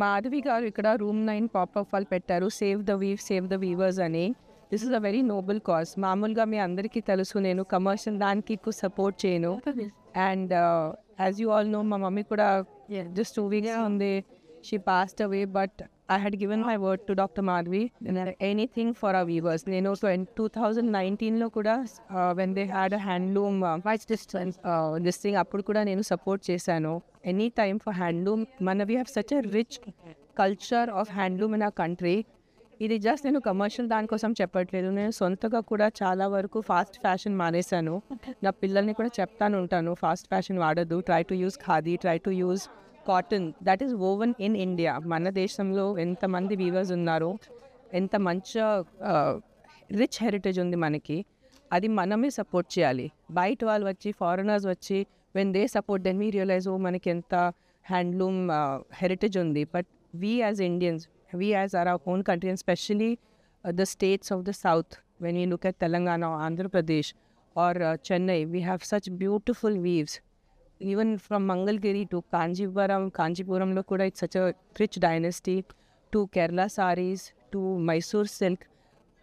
మాధవి గారు ఇక్కడ room 9 pop up వాళ్ళు పెట్టారు, save the weave save the weavers అని. This is a very noble cause. మామూలుగా మీ అందరికీ తెలుసు నేను కమర్షియల్ దానికి ఎక్కువ సపోర్ట్ చేయను. And as you all know మా మమ్మీ కూడా జస్ట్ 2 weeks ఉంది, she passed away. But I had given my word to Dr. Madhvi anything for our weavers. నేను 2019లో కూడా when they had a handloom this thing అప్పుడు కూడా నేను support చేశాను. Any time for handloom. we have such a rich culture of handloom in our country. ఇది just నేను commercial దానికోసం చెప్పట్లేదు, నేను సొంతగా కూడా చాలా వరకు ఫాస్ట్ ఫ్యాషన్ మానేశాను. నా పిల్లల్ని కూడా చెప్తాను ఉంటాను, ఫాస్ట్ ఫ్యాషన్ వాడద్దు, try to use khadi, try to use cotton that is woven in India. మన దేశంలో ఎంతమంది వీవర్స్ ఉన్నారో, ఎంత మంచి రిచ్ హెరిటేజ్ ఉంది మనకి, అది మనమే సపోర్ట్ చేయాలి. బయట వాళ్ళు వచ్చి ఫారినర్స్ వచ్చి when they support then we realise oh మనకి ఎంత హ్యాండ్లూమ్ హెరిటేజ్ ఉంది. But we as Indians, we as our own country, and especially the states of the south, when we look at Telangana or Andhra Pradesh or Chennai, we have such beautiful weaves. Even from Mangalgiri to Kanjipuram lo kuda it's such a rich dynasty, to Kerala sarees, to Mysore silk.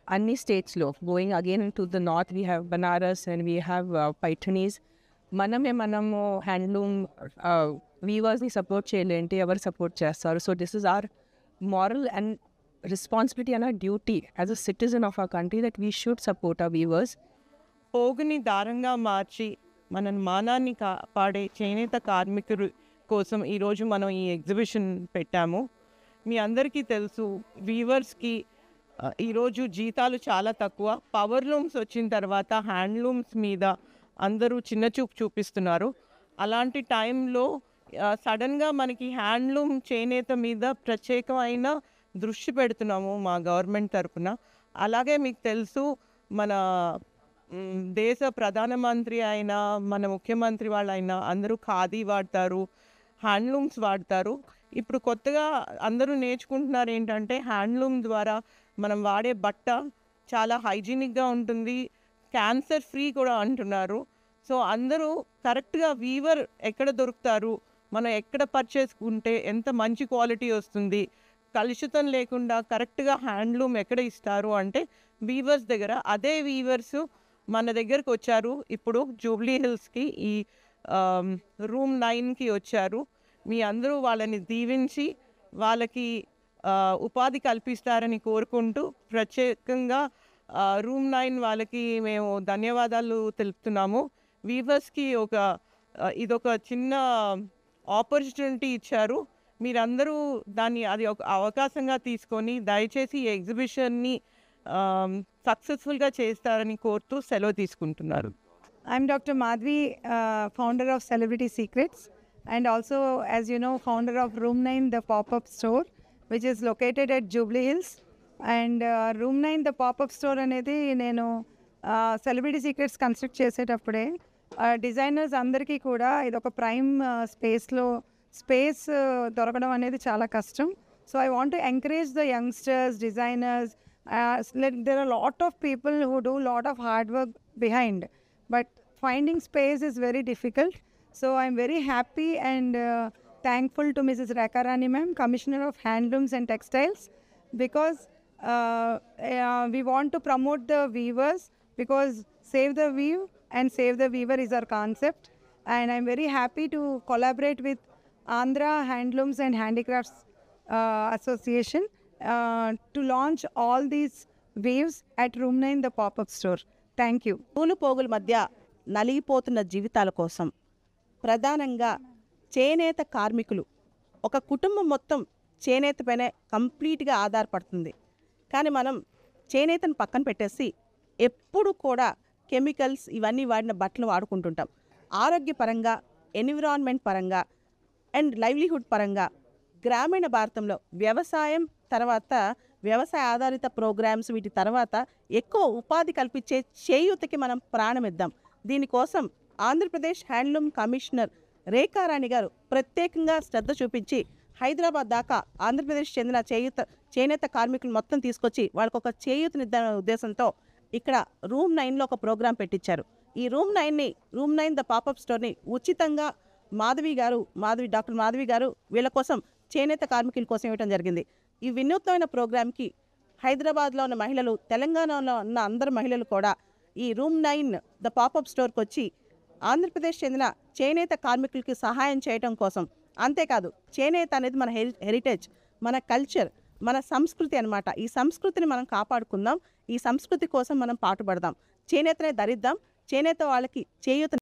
Anni states lo going again into the north, we have Banaras and we have Paithanis. మనము handloom వీవర్స్ని support చేయాలంటే ఎవరు support చేస్తారు? So this is our moral and responsibility and our duty as a citizen of our country that we should support our weavers. పోగుని దారంగా మార్చి మన మానాన్ని కాపాడే చేనేత కార్మికుల కోసం ఈరోజు మనం ఈ ఎగ్జిబిషన్ పెట్టాము. మీ అందరికీ తెలుసు వీవర్స్కి ఈరోజు జీతాలు చాలా తక్కువ. పవర్ లూమ్స్ వచ్చిన తర్వాత హ్యాండ్లూమ్స్ మీద అందరూ చిన్న చూపు చూపిస్తున్నారు. అలాంటి టైంలో సడన్గా మనకి హ్యాండ్లూమ్ చేనేత మీద ప్రత్యేకమైన దృష్టి పెడుతున్నాము మా గవర్నమెంట్ తరఫున. అలాగే మీకు తెలుసు మన దేశ ప్రధానమంత్రి అయినా మన ముఖ్యమంత్రి వాళ్ళైనా అందరూ ఖాదీ వాడతారు, హ్యాండ్లూమ్స్ వాడతారు. ఇప్పుడు కొత్తగా అందరూ నేర్చుకుంటున్నారు ఏంటంటే హ్యాండ్లూమ్ ద్వారా మనం వాడే బట్ట చాలా హైజీనిక్గా ఉంటుంది, క్యాన్సర్ ఫ్రీ కూడా అంటున్నారు. సో అందరూ కరెక్ట్గా వీవర్ ఎక్కడ దొరుకుతారు, మనం ఎక్కడ పర్చేస్ ఉంటే ఎంత మంచి క్వాలిటీ వస్తుంది, కలుషితం లేకుండా కరెక్ట్గా హ్యాండ్లూమ్ ఎక్కడ ఇస్తారు అంటే వీవర్స్ దగ్గర. అదే వీవర్స్ మన దగ్గరకు వచ్చారు ఇప్పుడు జూబ్లీ హిల్స్కి, ఈ రూమ్ 9కి వచ్చారు. మీ అందరూ వాళ్ళని దీవించి వాళ్ళకి ఉపాధి కల్పిస్తారని కోరుకుంటూ ప్రత్యేకంగా రూమ్ 9 వాళ్ళకి మేము ధన్యవాదాలు తెలుపుతున్నాము. వీవర్స్కి ఇదొక చిన్న ఆపర్చునిటీ ఇచ్చారు. మీరందరూ అది ఒక అవకాశంగా తీసుకొని దయచేసి ఈ ఎగ్జిబిషన్ని సక్సెస్ఫుల్గా చేస్తారని కోరుతూ సెలవు తీసుకుంటున్నారు. I'm Dr. Madhvi, founder of Celebrity Secrets, and also, as you know, founder of Room 9, the pop-up store, which is located at Jubilee Hills. And Room 9, the pop-up store అనేది నేను సెలబ్రిటీ సీక్రెట్స్ కన్స్ట్రక్ట్ చేసేటప్పుడే designers అందరికీ కూడా ఇది ఒక prime space దొరకడం అనేది చాలా కష్టం. So I want to encourage the youngsters, designers. There are lot of people who do lot of hard work behind, but finding space is very difficult. So I'm very happy and thankful to Mrs. Rekha Rani ma'am, Commissioner of Handlooms and Textiles, because we want to promote the weavers, because save the weave and save the weaver is our concept. And I'm very happy to collaborate with Andhra Handlooms and Handicrafts Association to launch all these weaves at Room 9, the pop-up store. Thank you. పూలు పోగుల మధ్య నలిగిపోతున్న జీవితాల కోసం ప్రధానంగా చేనేత కార్మికులు, ఒక కుటుంబం మొత్తం చేనేత పైనే కంప్లీట్గా ఆధారపడుతుంది. కానీ మనం చేనేతను పక్కన పెట్టేసి ఎప్పుడు కూడా కెమికల్స్ ఇవన్నీ వాడిన బట్టలు వాడుకుంటుంటాం. ఆరోగ్యపరంగా, ఎన్విరాన్మెంట్ పరంగా అండ్ లైవ్లీహుడ్ పరంగా గ్రామీణ భారతంలో వ్యవసాయం తర్వాత వ్యవసాయ ఆధారిత ప్రోగ్రామ్స్, వీటి తర్వాత ఎక్కువ ఉపాధి కల్పించే చేయూతకి మనం ప్రాణమిద్దాం. దీనికోసం ఆంధ్రప్రదేశ్ హ్యాండ్లూమ్ కమిషనర్ రేఖారాణి గారు ప్రత్యేకంగా శ్రద్ధ చూపించి హైదరాబాద్ దాకా ఆంధ్రప్రదేశ్ చెందిన చేనేత కార్మికులు మొత్తం తీసుకొచ్చి వాళ్ళకు ఒక చేయూతనిద్దాన ఉద్దేశంతో ఇక్కడ రూమ్ 9లో ఒక ప్రోగ్రాం పెట్టించారు. ఈ రూమ్ 9 ద పాపప్ స్టోర్ని ఉచితంగా డాక్టర్ మాధవి గారు వీళ్ళ కోసం చేనేత కార్మికుల కోసం ఇవ్వడం జరిగింది. ఈ వినూత్నమైన ప్రోగ్రామ్కి హైదరాబాద్లో ఉన్న మహిళలు, తెలంగాణలో ఉన్న అందరు మహిళలు కూడా ఈ రూమ్ 9 ద పాపప్ స్టోర్కి వచ్చి ఆంధ్రప్రదేశ్ చెందిన చేనేత కార్మికులకి సహాయం చేయడం కోసం, అంతేకాదు చేనేత అనేది మన హెరిటేజ్, మన కల్చర్, మన సంస్కృతి అన్నమాట. ఈ సంస్కృతిని మనం కాపాడుకుందాం, ఈ సంస్కృతి కోసం మనం పాటుపడదాం, చేనేతనే ధరిద్దాం, చేనేత వాళ్ళకి చేయూత